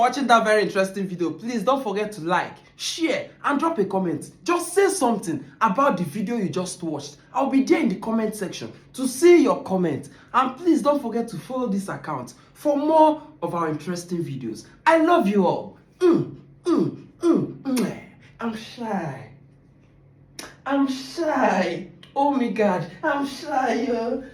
watching that very interesting video. Please don't forget to like, share, and drop a comment. Just say something about the video you just watched. I'll be there in the comment section to see your comment. And please don't forget to follow this account for more of our interesting videos. I love you all. I'm shy. I'm shy. Oh my God, I'm shy, yo.